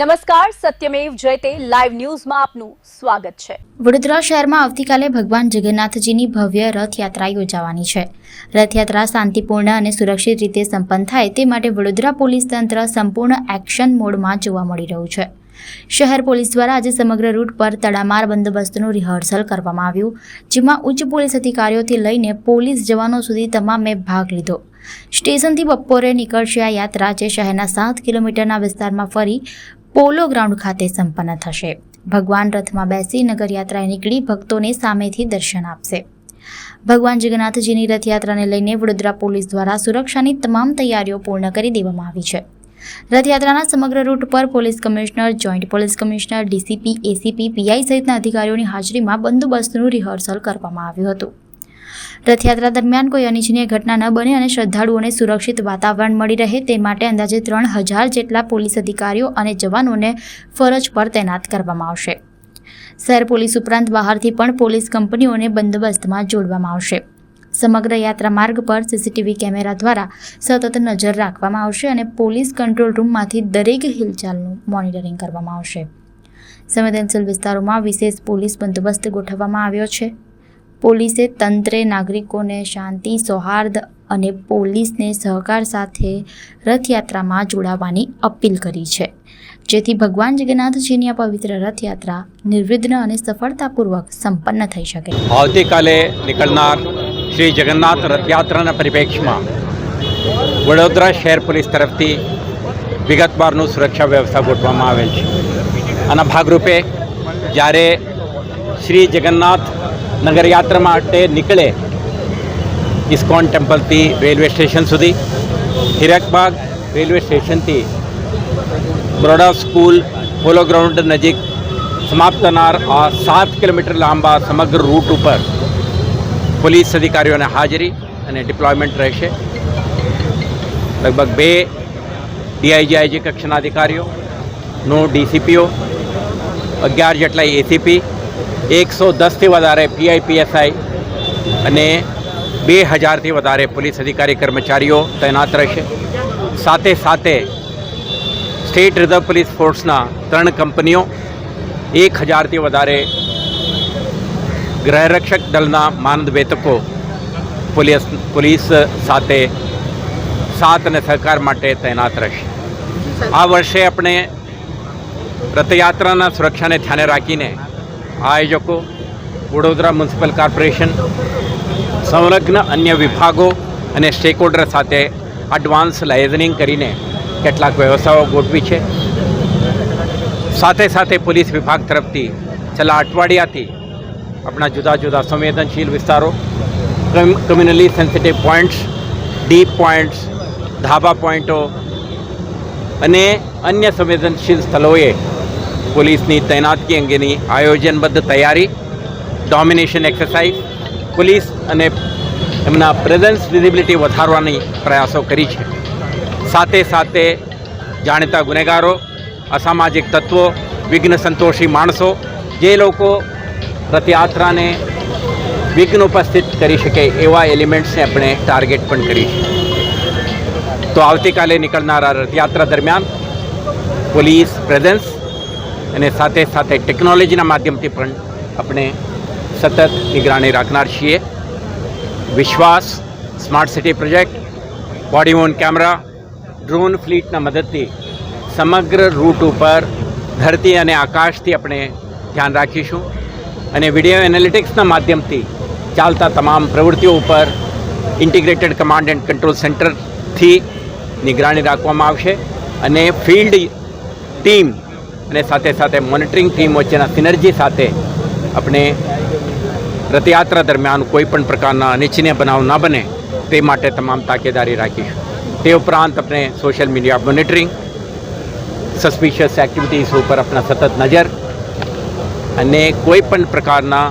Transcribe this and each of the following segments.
નમસ્કાર, સત્યમેવ જયતે લાઈવ ન્યૂઝમાં આપનું સ્વાગત છે। વડોદરા શહેરમાં આવતીકાલે ભગવાન જગન્નાથજીની ભવ્ય રથયાત્રા યોજાવાની છે। રથયાત્રા શાંતિપૂર્ણ અને સુરક્ષિત રીતે સંપન્ન થાય તે માટે વડોદરા પોલીસ તંત્ર સંપૂર્ણ એક્શન મોડમાં જોવા મળી રહ્યું છે। શહેર પોલીસ દ્વારા આજે સમગ્ર રૂટ પર તડામાર બંદોબસ્તનું રિહર્સલ કરવામાં આવ્યું, જેમાં ઉચ્ચ પોલીસ અધિકારીઓથી લઈને પોલીસ જવાનો સુધી તમામે ભાગ લીધો। સ્ટેશનથી બપોરે નીકળશે આ યાત્રા, જે શહેરના 7 કિલોમીટરના વિસ્તારમાં ફરી પોલો ગ્રાઉન્ડ ખાતે સંપન્ન થશે। ભગવાન રથમાં બેસી નગરયાત્રાએ નીકળી ભક્તોને સામેથી દર્શન આપશે। ભગવાન જગન્નાથજીની રથયાત્રાને લઈને વડોદરા પોલીસ દ્વારા સુરક્ષાની તમામ તૈયારીઓ પૂર્ણ કરી દેવામાં આવી છે। રથયાત્રાના સમગ્ર રૂટ પર police commissioner, joint police commissioner, DCP, ACP, PI સહિતના અધિકારીઓની હાજરીમાં બંદોબસ્તનું રિહર્સલ કરવામાં આવ્યું હતું। રથયાત્રા દરમિયાન કોઈ અનિચ્છનીય ઘટના ન બને અને શ્રદ્ધાળુઓને સુરક્ષિત વાતાવરણ મળી રહે તે માટે અંદાજે 3000 જેટલા પોલીસ અધિકારીઓ અને જવાનોને ફરજ પર તૈનાત કરવામાં આવશે। શહેર પોલીસ ઉપરાંત બહારથી પણ પોલીસ કંપનીઓને બંદોબસ્તમાં જોડવામાં આવશે। સમગ્ર યાત્રા માર્ગ પર સીસીટીવી કેમેરા દ્વારા સતત નજર રાખવામાં આવશે અને પોલીસ કંટ્રોલ રૂમમાંથી દરેક હિલચાલનું મોનિટરિંગ કરવામાં આવશે। સંવેદનશીલ વિસ્તારોમાં વિશેષ પોલીસ બંદોબસ્ત ગોઠવવામાં આવ્યો છે। પોલીસે તંત્રે નાગરિકોને શાંતિ, સૌહાર્દ અને પોલીસને સહકાર સાથે રથયાત્રામાં જોડાવાની અપીલ કરી છે, જેથી ભગવાન જગન્નાથજીની આ પવિત્ર રથયાત્રા નિર્વિઘ્ન અને સફળતાપૂર્વક સંપન્ન થઈ શકે। આવતીકાલે નીકળનાર શ્રી જગન્નાથ રથયાત્રાના પરિપ્રેક્ષમાં વડોદરા શહેર પોલીસ તરફથી વિગતવારનું સુરક્ષા વ્યવસ્થા ગોઠવવામાં આવેલ છે। આના ભાગરૂપે જ્યારે શ્રી જગન્નાથ નગરયાત્રા માટે નીકળે ઇસ્કોન ટેમ્પલથી રેલવે સ્ટેશન સુધી, હિરકબાગ રેલવે સ્ટેશનથી બરોડા સ્કૂલ પોલો ગ્રાઉન્ડ નજીક સમાપ્ત થનાર આ 7 કિલોમીટર લાંબા સમગ્ર રૂટ ઉપર પોલીસ અધિકારીઓને હાજરી અને ડિપ્લોયમેન્ટ રહેશે। લગભગ 2 ડીઆઈજી, આઈજી કક્ષાના અધિકારીઓ, 9 ડીસીપીઓ, 11 જેટલા એસીપી, 110થી વધારે પીઆઈપીએસઆઈ અને 2000થી વધારે પોલીસ અધિકારી કર્મચારીઓ તૈનાત રહેશે। સાથે સાથે સ્ટેટ રિઝર્વ પોલીસ ફોર્સના 3 કંપનીઓ, 1000થી વધારે ગૃહરક્ષક દળના માનદવેતકો પોલીસ સાથે સાથ અને સહકાર માટે તૈનાત રહેશે। આ વર્ષે આપણે રથયાત્રાના સુરક્ષાને ધ્યાને રાખીને આયોજકો, વડોદરા મ્યુનિસિપલ કોર્પોરેશન, સંલગ્ન અન્ય વિભાગો અને સ્ટેક હોલ્ડર સાથે એડવાન્સ લાયઝનિંગ કરીને કેટલાક વ્યવસ્થાઓ ગોઠવી છે। સાથે સાથે પોલીસ વિભાગ તરફથી છેલ્લા અઠવાડિયાથી આપણા જુદા જુદા સંવેદનશીલ વિસ્તારો, કમ્યુનલી સેન્સિટિવ પોઈન્ટ્સ, ડીપ પોઈન્ટ્સ, ધાબા પોઈન્ટો અને અન્ય સંવેદનશીલ સ્થળોએ પોલીસની તૈનાતી અંગેની આયોજનબદ્ધ તૈયારી, ડોમિનેશન એક્સરસાઇઝ, પોલીસ અને એમના પ્રેઝન્સ વિઝિબિલિટી વધારવાની પ્રયાસો કરી છે। સાથે સાથે જાણીતા ગુનેગારો, અસામાજિક તત્વો, વિઘ્ન સંતોષી માણસો, જે લોકો રથયાત્રાને વિઘ્ન ઉપસ્થિત કરી શકે એવા એલિમેન્ટ્સને આપણે ટાર્ગેટ પણ કરી છે। તો આવતીકાલે નીકળનારા રથયાત્રા દરમિયાન પોલીસ પ્રેઝન્સ અને સાથે સાથે ટેકનોલોજીના માધ્યમથી પણ આપણે સતત નિગરાની રાખનાર છીએ। વિશ્વાસ smart city project, body on camera, drone ફ્લીટના મદદથી સમગ્ર રૂટ ઉપર ધરતી અને આકાશથી આપણે ધ્યાન રાખીશું અને વિડીયો એનાલિટિક્સના માધ્યમથી ચાલતા તમામ પ્રવૃત્તિઓ ઉપર ઇન્ટિગ્રેટેડ કમાન્ડ એન્ડ કંટ્રોલ સેન્ટરથી નિગરાની રાખવામાં આવશે અને ફિલ્ડ ટીમ અને સાથે સાથે મોનિટરિંગ ટીમ વચ્ચેના સિનર્જી સાથે આપણે રથયાત્રા દરમિયાન કોઈ પણ પ્રકારના અનિચ્છનીય બનાવ ન બને તે માટે તમામ તાકેદારી રાખીશું। તે ઉપરાંત આપણે social media monitoring, suspicious activities ઉપર આપણા સતત નજર અને કોઈ પણ પ્રકારના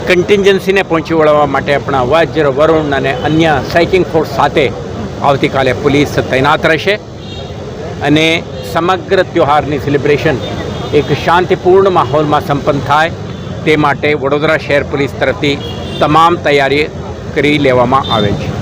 કન્ટિન્જન્સીને પહોંચી વળવા માટે આપણા વજ્ર, વરુણ અને અન્ય સ્ટ્રાઇકિંગ ફોર્સ સાથે આવતીકાલે પોલીસ તૈનાત રહેશે અને સમગ્ર ત્યોહારની સેલિબ્રેશન એક શાંતિપૂર્ણ માહોલમાં સંપન્ન થાય તે માટે વડોદરા શહેર પોલીસ તરફથી તમામ તૈયારી કરી લેવામાં આવેલ છે।